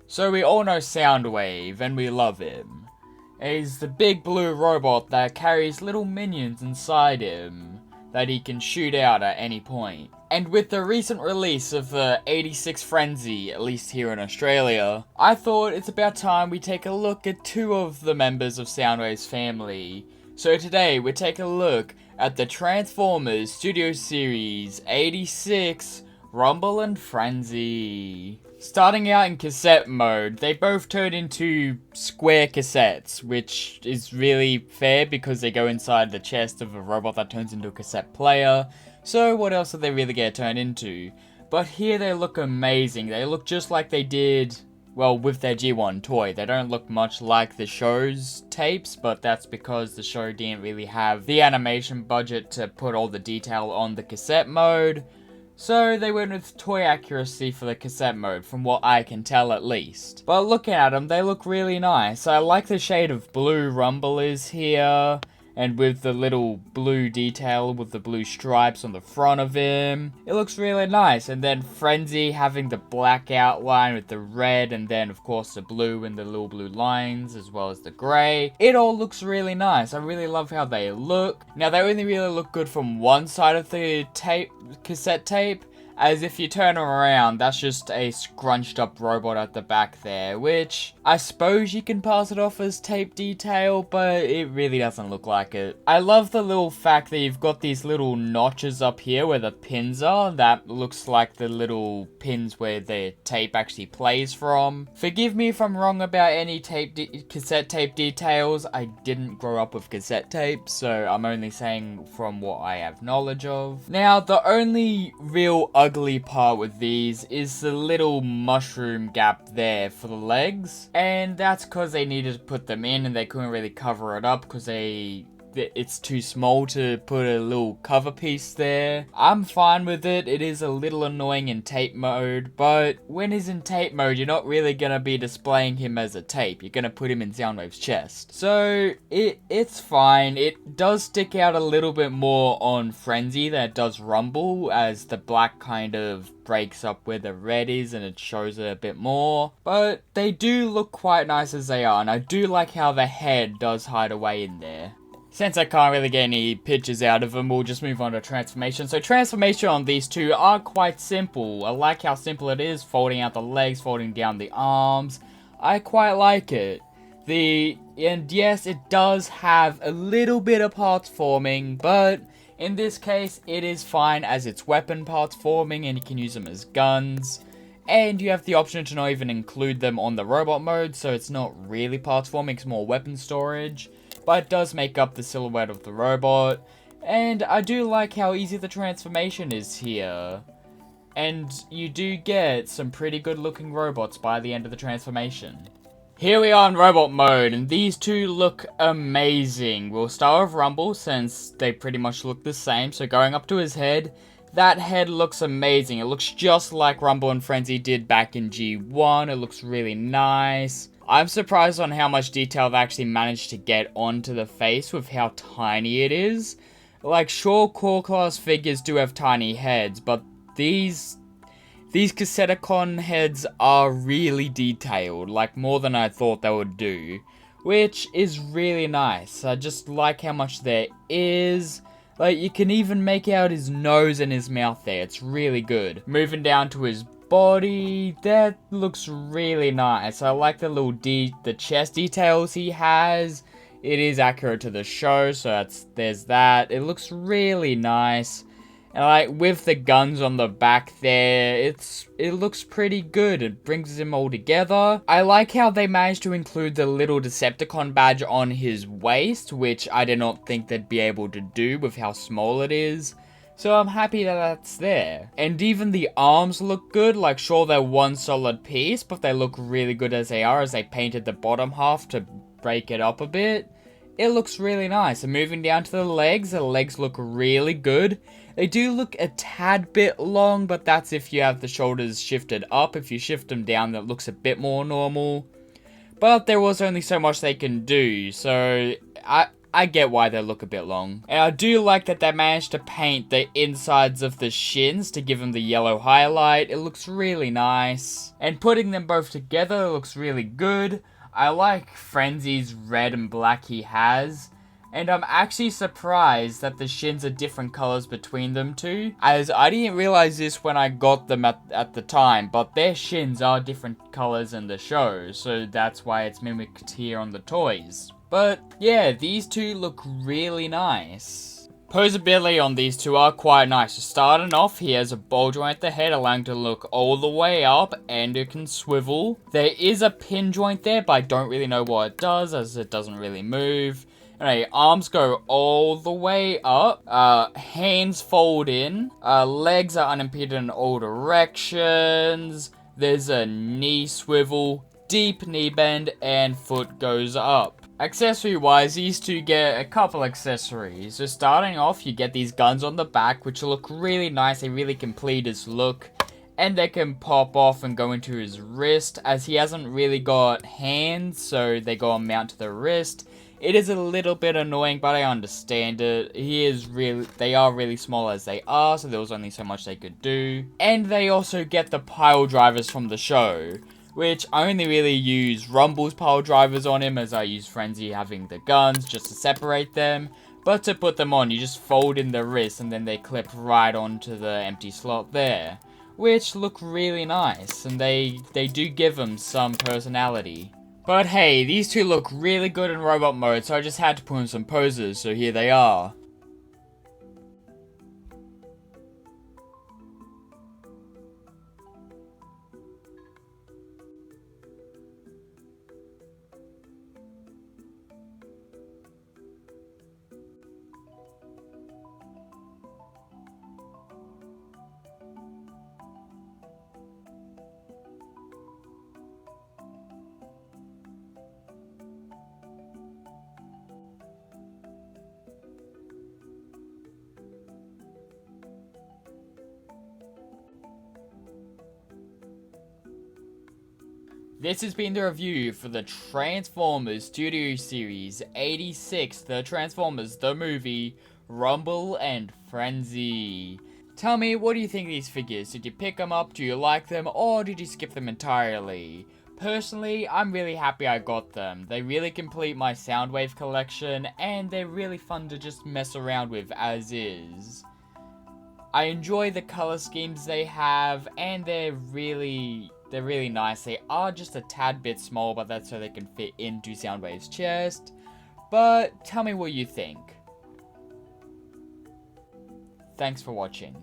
So we all know Soundwave, and we love him. He's the big blue robot that carries little minions inside him that he can shoot out at any point. And with the recent release of the 86 Frenzy, at least here in Australia, I thought it's about time we take a look at two of the members of Soundwave's family. So today we take a look at the Transformers Studio Series 86 Rumble and Frenzy. Starting out in cassette mode, they both turn into square cassettes, which is really fair because they go inside the chest of a robot that turns into a cassette player. So what else are they really going to turn into? But here they look amazing. They look just like they did, well, with their G1 toy. They don't look much like the show's tapes, but that's because the show didn't really have the animation budget to put all the detail on the cassette mode. So they went with toy accuracy for the cassette mode, from what I can tell at least. But looking at them, they look really nice. I like the shade of blue Rumble is here, and with the little blue detail with the blue stripes on the front of him. It looks really nice. And then Frenzy having the black outline with the red, and then of course the blue and the little blue lines, as well as the grey. It all looks really nice. I really love how they look. Now they only really look good from one side of the cassette tape, as if you turn them around, that's just a scrunched up robot at the back there, which I suppose you can pass it off as tape detail, but it really doesn't look like it. I love the little fact that you've got these little notches up here where the pins are. That looks like the little pins where the tape actually plays from. Forgive me if I'm wrong about any cassette tape details. I didn't grow up with cassette tape, so I'm only saying from what I have knowledge of. Now, the only real ugly part with these is the little mushroom gap there for the legs, and that's because they needed to put them in and they couldn't really cover it up because it's too small to put a little cover piece there. I'm fine with it. It is a little annoying in tape mode, but when he's in tape mode, you're not really gonna be displaying him as a tape. You're gonna put him in Soundwave's chest. So it's fine. It does stick out a little bit more on Frenzy than it does Rumble, as the black kind of breaks up where the red is and it shows it a bit more. But they do look quite nice as they are, and I do like how the head does hide away in there. Since I can't really get any pictures out of them, we'll just move on to transformation. So transformation on these two are quite simple. I like how simple it is, folding out the legs, folding down the arms. I quite like it. And yes, it does have a little bit of parts forming, but in this case, it is fine as it's weapon parts forming and you can use them as guns. And you have the option to not even include them on the robot mode, so it's not really parts forming, it's more weapon storage. But it does make up the silhouette of the robot. And I do like how easy the transformation is here. And you do get some pretty good looking robots by the end of the transformation. Here we are in robot mode, and these two look amazing. We'll start with Rumble since they pretty much look the same. So going up to his head, that head looks amazing. It looks just like Rumble and Frenzy did back in G1. It looks really nice. I'm surprised on how much detail they actually managed to get onto the face with how tiny it is. Like, sure, core class figures do have tiny heads, but these Cassetticon heads are really detailed, like more than I thought they would do, which is really nice. I just like how much there is. Like, you can even make out his nose and his mouth there. It's really good. Moving down to his body, that looks really nice. I like the little the chest details he has. It is accurate to the show, so there's that. It looks really nice. And like with the guns on the back there, it looks pretty good. It brings them all together. I like how they managed to include the little Decepticon badge on his waist, which I did not think they'd be able to do with how small it is. So I'm happy that that's there. And even the arms look good. Like, sure, they're one solid piece, but they look really good as they are, as they painted the bottom half to break it up a bit. It looks really nice. And moving down to the legs look really good. They do look a tad bit long, but that's if you have the shoulders shifted up. If you shift them down, that looks a bit more normal. But there was only so much they can do, so I I get why they look a bit long. And I do like that they managed to paint the insides of the shins to give them the yellow highlight. It looks really nice. And putting them both together looks really good. I like Frenzy's red and black he has. And I'm actually surprised that the shins are different colors between them two, as I didn't realize this when I got them at the time, but their shins are different colors in the show, so that's why it's mimicked here on the toys. But yeah, these two look really nice. Posability on these two are quite nice. So starting off, he has a ball joint at the head, allowing to look all the way up, and it can swivel. There is a pin joint there, but I don't really know what it does, as it doesn't really move. Anyway, arms go all the way up, hands fold in, legs are unimpeded in all directions, there's a knee swivel, deep knee bend, and foot goes up. Accessory-wise, these two get a couple accessories. So starting off, you get these guns on the back, which look really nice, they really complete his look. And they can pop off and go into his wrist, as he hasn't really got hands, so they go and mount to the wrist. It is a little bit annoying, but I understand it. They are really small as they are, so there was only so much they could do. And they also get the pile drivers from the show, which I only really use Rumble's pile drivers on him, as I use Frenzy having the guns just to separate them. But to put them on, you just fold in the wrist and then they clip right onto the empty slot there, which look really nice, and they do give them some personality. But hey, these two look really good in robot mode, so I just had to put in some poses, so here they are. This has been the review for the Transformers Studio Series 86, the Transformers the Movie, Rumble and Frenzy. Tell me, what do you think of these figures? Did you pick them up, do you like them, or did you skip them entirely? Personally, I'm really happy I got them. They really complete my Soundwave collection, and they're really fun to just mess around with as is. I enjoy the color schemes they have, and they're really nice. They are just a tad bit small, but that's so they can fit into Soundwave's chest. But tell me what you think. Thanks for watching.